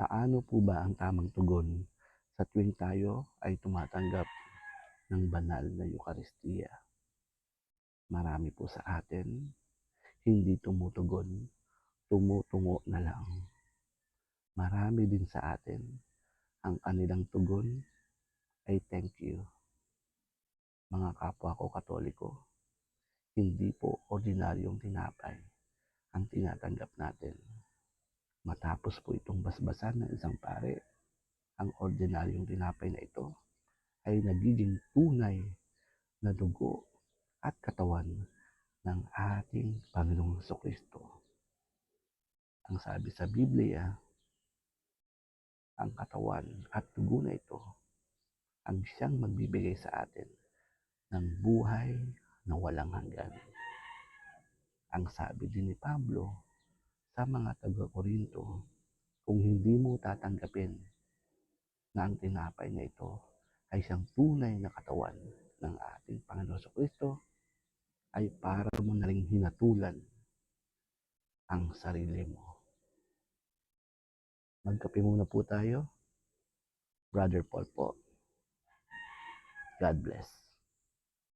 Paano po ba ang tamang tugon sa tuwing tayo ay tumatanggap ng banal na Eucharistia? Marami po sa atin hindi tumutugon, tumutungo na lang. Marami din sa atin ang kanilang tugon ay thank you. Mga kapwa ko Katoliko, hindi po ordinaryong tinapay ang tinatanggap natin. Matapos po itong basbasan ng isang pare, ang ordinaryong tinapay na ito ay nagiging tunay na dugo at katawan ng ating Panginoong Jesucristo. Ang sabi sa Biblia, ang katawan at dugo na ito ang siyang magbibigay sa atin ng buhay na walang hanggan. Ang sabi din ni Pablo sa mga taga-Korinto, kung hindi mo tatanggapin na ang tinapay na ito ay siyang tunay na katawan ng ating Panginoon Jesucristo, ay para mo na ring hinatulan ang sarili mo. Magkape muna po tayo. Brother Paul po. God bless.